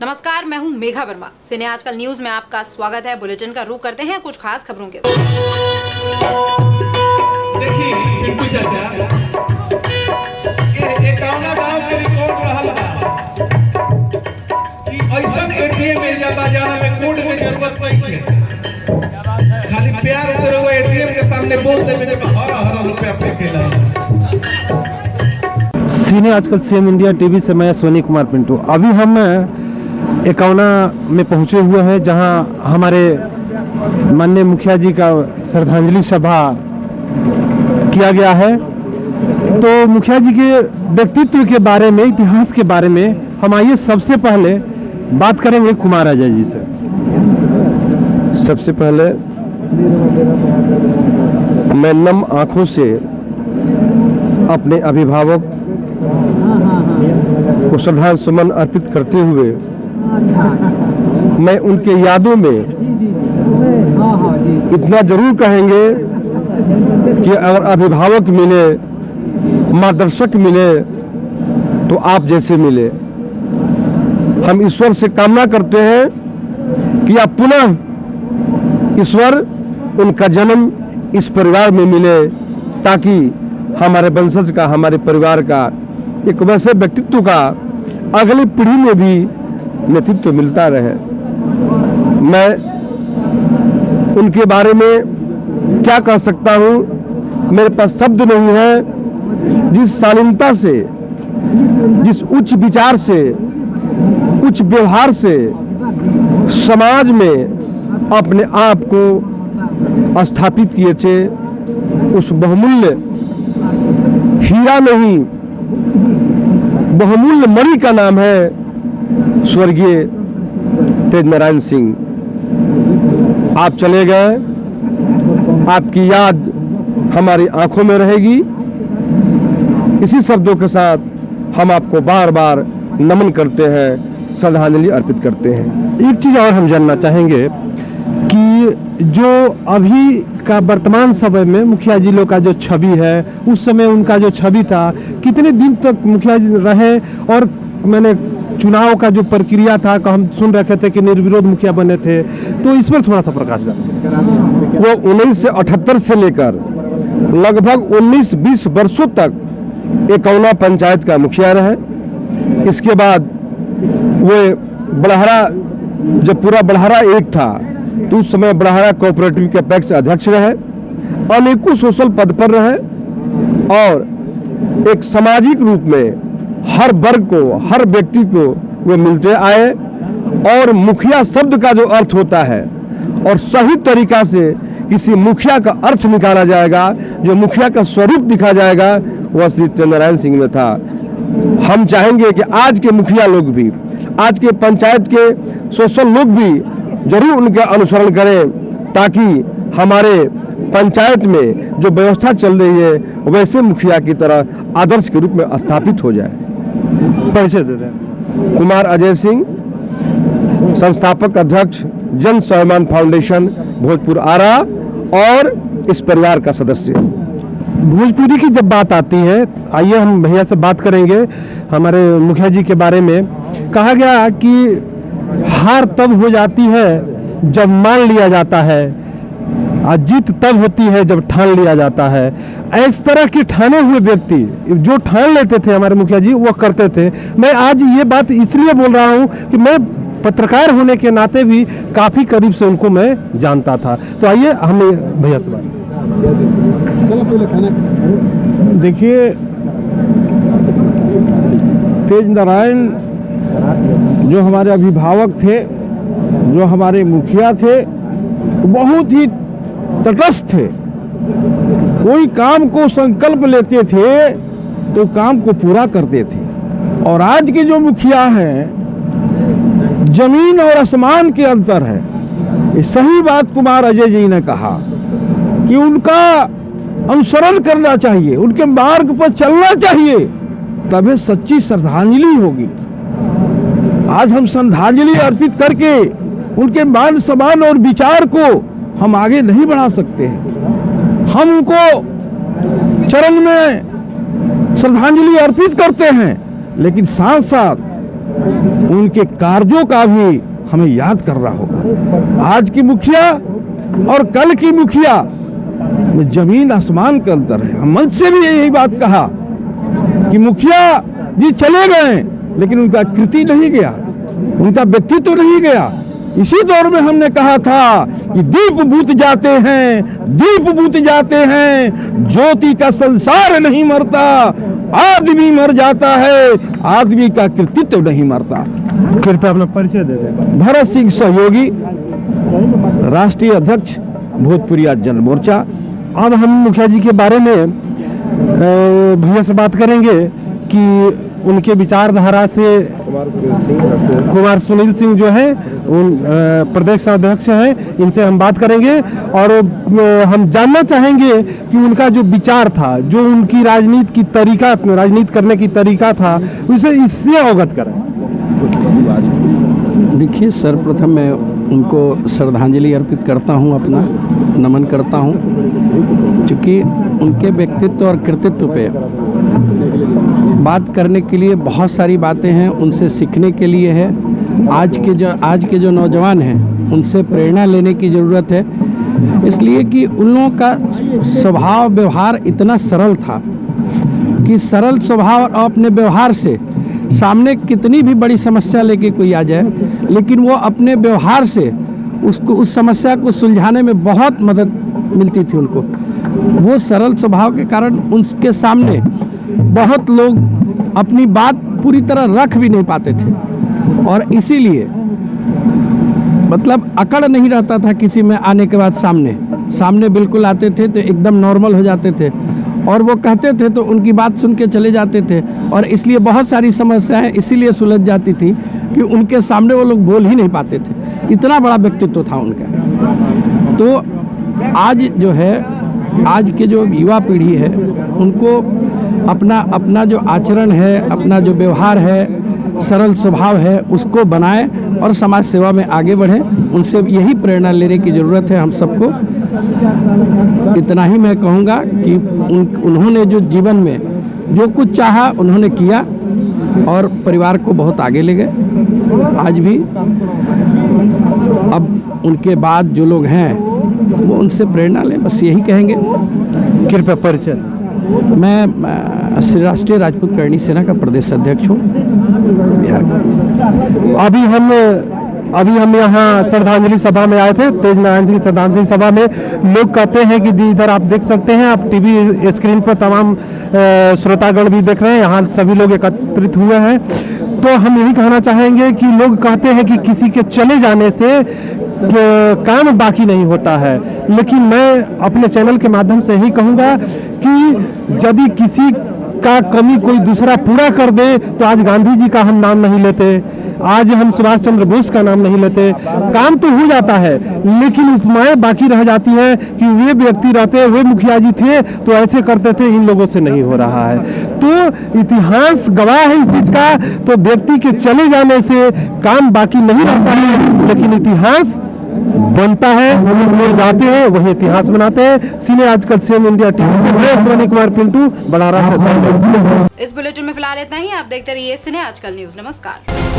नमस्कार, मैं हूं मेघा वर्मा। सिने आजकल न्यूज में आपका स्वागत है। बुलेटिन का रुख करते हैं कुछ खास खबरों के साथ। देखिए पिंटू चाचा के एकावना गांव के रिकॉर्ड रहल बा कि ऐसन एटीएम एरिया बाजार में कोड के जरूरत नहीं है। खाली प्यार से वो एटीएम के सामने बोल देवे कि हर हर रुपया पे केला। सीने आजकल सीएम इंडिया टीवी से मैं सोनी कुमार पिंटू। अभी हम एकावना में पहुंचे हुए हैं, जहां हमारे माननीय मुखिया जी का श्रद्धांजलि सभा किया गया है। तो मुखिया जी के व्यक्तित्व के बारे में, इतिहास के बारे में हम आइए सबसे पहले बात करेंगे कुमार अजय जी से। सबसे पहले मैं नम आंखों से अपने अभिभावक को श्रद्धा सुमन अर्पित करते हुए मैं उनके यादों में इतना जरूर कहेंगे कि अगर अभिभावक मिले, मार्गदर्शक मिले तो आप जैसे मिले। हम ईश्वर से कामना करते हैं कि आप पुनः ईश्वर उनका जन्म इस परिवार में मिले, ताकि हमारे वंशज का, हमारे परिवार का एक वैसे व्यक्तित्व का अगली पीढ़ी में भी नेतृत्व मिलता रहे। मैं उनके बारे में क्या कह सकता हूँ, मेरे पास शब्द नहीं है। जिस शालीनता से, जिस उच्च विचार से, उच्च व्यवहार से समाज में अपने आप को स्थापित किए थे, उस बहुमूल्य हीरा नहीं, बहुमूल्य मणि का नाम है स्वर्गीय तेज नारायण सिंह। आप चले गए, आपकी याद हमारी आंखों में रहेगी। इसी शब्दों के साथ हम आपको बार बार नमन करते हैं, श्रद्धांजलि अर्पित करते हैं। एक चीज़ और हम जानना चाहेंगे कि जो अभी का वर्तमान समय में मुखिया जी लोग का जो छवि है, उस समय उनका जो छवि था, कितने दिन तक मुखिया जी रहे, और मैंने चुनाव का जो प्रक्रिया था, हम सुन रहे थे कि निर्विरोध मुखिया बने थे, तो इस पर थोड़ा सा प्रकाश डालें। वो 1978 से लेकर लगभग 19-20 वर्षों तक एकावना पंचायत का मुखिया रहे। इसके बाद वो बड़हरा, जब पूरा बड़हरा एक था तो उस समय बड़हरा कोऑपरेटिव के पैक्स अध्यक्ष रहे, अनेकों सोशल पद पर रहे, और एक सामाजिक रूप में हर वर्ग को, हर व्यक्ति को वे मिलते आए। और मुखिया शब्द का जो अर्थ होता है, और सही तरीका से किसी मुखिया का अर्थ निकाला जाएगा, जो मुखिया का स्वरूप दिखा जाएगा, वह श्री तेज नारायण सिंह में था। हम चाहेंगे कि आज के मुखिया लोग भी, आज के पंचायत के सोशल लोग भी जरूर उनका अनुसरण करें, ताकि हमारे पंचायत में जो व्यवस्था चल रही है वैसे मुखिया की तरह आदर्श के रूप में स्थापित हो जाए। परिचय दे दें। कुमार अजय सिंह, संस्थापक अध्यक्ष जन स्वाभिमान फाउंडेशन भोजपुर आरा, और इस परिवार का सदस्य। भोजपुरी की जब बात आती है, आइए हम भैया से बात करेंगे हमारे मुखिया जी के बारे में। कहा गया कि हार तब हो जाती है जब मान लिया जाता है, और जीत तब होती है जब ठान लिया जाता है। इस तरह के ठाने हुए व्यक्ति जो ठान लेते थे हमारे मुखिया जी, वो करते थे। मैं आज ये बात इसलिए बोल रहा हूँ कि मैं पत्रकार होने के नाते भी काफ़ी करीब से उनको मैं जानता था। तो आइए हमें भैया से बात। देखिए, तेज नारायण जो हमारे अभिभावक थे, जो हमारे मुखिया थे, बहुत ही तटस्थ थे। कोई काम को संकल्प लेते थे तो काम को पूरा करते थे। और आज के जो मुखिया हैं, जमीन और आसमान के अंतर है। ये सही बात कुमार अजय जी ने कहा कि उनका अनुसरण करना चाहिए, उनके मार्ग पर चलना चाहिए, तभी सच्ची श्रद्धांजलि होगी। आज हम श्रद्धांजलि अर्पित करके उनके मान सम्मान और विचार को हम आगे नहीं बढ़ा सकते हैं। हम उनको चरण में श्रद्धांजलि अर्पित करते हैं, लेकिन साथ साथ उनके कार्यों का भी हमें याद करना होगा। आज की मुखिया और कल की मुखिया में जमीन आसमान का अंतर है। हम मंच से भी यही बात कहा कि मुखिया जी चले गए लेकिन उनका कृति नहीं गया, उनका व्यक्तित्व नहीं गया। इसी दौर में हमने कहा था कि दीप बुझ जाते हैं, दीप बुझ जाते हैं, ज्योति का संसार नहीं मरता, आदमी मर जाता है, आदमी का कृतित्व नहीं मरता। कृपया अपना परिचय दे दें। भरत सिंह सहयोगी, राष्ट्रीय अध्यक्ष भोजपुरिया जनमोर्चा। अब हम मुखिया जी के बारे में भैया से बात करेंगे कि उनके विचारधारा से कुमार सुनील सिंह जो है उन प्रदेश अध्यक्ष हैं, इनसे हम बात करेंगे और हम जानना चाहेंगे कि उनका जो विचार था, जो उनकी राजनीति करने की तरीका था, उसे इससे अवगत करें। देखिए, सर्वप्रथम मैं उनको श्रद्धांजलि अर्पित करता हूं, अपना नमन करता हूं, क्योंकि उनके व्यक्तित्व और कृतित्व पे बात करने के लिए बहुत सारी बातें हैं, उनसे सीखने के लिए है। आज के जो नौजवान हैं उनसे प्रेरणा लेने की ज़रूरत है, इसलिए कि उन लोगों का स्वभाव व्यवहार इतना सरल था कि सरल स्वभाव और अपने व्यवहार से सामने कितनी भी बड़ी समस्या लेके कोई आ जाए, लेकिन वो अपने व्यवहार से उस समस्या को सुलझाने में बहुत मदद मिलती थी उनको। वो सरल स्वभाव के कारण उनके सामने बहुत लोग अपनी बात पूरी तरह रख भी नहीं पाते थे, और इसीलिए मतलब अकड़ नहीं रहता था किसी में आने के बाद। सामने बिल्कुल आते थे तो एकदम नॉर्मल हो जाते थे, और वो कहते थे तो उनकी बात सुन के चले जाते थे, और इसलिए बहुत सारी समस्याएं इसीलिए सुलझ जाती थी कि उनके सामने वो लोग बोल ही नहीं पाते थे, इतना बड़ा व्यक्तित्व था उनका। तो आज जो है, आज के जो युवा पीढ़ी है, उनको अपना जो आचरण है, अपना जो व्यवहार है, सरल स्वभाव है, उसको बनाए और समाज सेवा में आगे बढ़े। उनसे यही प्रेरणा लेने की ज़रूरत है हम सबको। इतना ही मैं कहूँगा कि उन्होंने जो जीवन में जो कुछ चाहा उन्होंने किया और परिवार को बहुत आगे ले गए। आज भी अब उनके बाद जो लोग हैं वो उनसे प्रेरणा लें, बस यही कहेंगे। कृपया परिचय। मैं श्री राष्ट्रीय राजपूत करणी सेना का प्रदेश अध्यक्ष हूँ बिहार का। अभी हम यहाँ श्रद्धांजलि सभा में आए थे, तेज नारायण जी की श्रद्धांजलि सभा में। लोग कहते हैं कि इधर आप देख सकते हैं, आप टीवी स्क्रीन पर तमाम श्रोतागण भी देख रहे हैं, यहाँ सभी लोग एकत्रित हुए हैं। तो हम यही कहना चाहेंगे कि लोग कहते हैं कि किसी के चले जाने से काम बाकी नहीं होता है, लेकिन मैं अपने चैनल के माध्यम से यही कहूँगा कि यदि किसी का कमी कोई दूसरा पूरा कर दे तो आज गांधी जी का हम नाम नहीं लेते, आज हम सुभाष चंद्र बोस का नाम नहीं लेते। काम तो हो जाता है लेकिन उपमाएं बाकी रह जाती है कि वे व्यक्ति रहते, वे मुखिया जी थे तो ऐसे करते थे, इन लोगों से नहीं हो रहा है। तो इतिहास गवाह है इस चीज का। तो व्यक्ति के चले जाने से काम बाकी नहीं रहता है, लेकिन इतिहास बनता है। लोग जाते हैं वही इतिहास बनाते हैं। सीने आजकल सेम इंडिया टीवी से मैं कुमार पिंटू बड़ा। इस बुलेटिन में फिलहाल इतना ही। आप देखते रहिए सिने आजकल न्यूज। नमस्कार।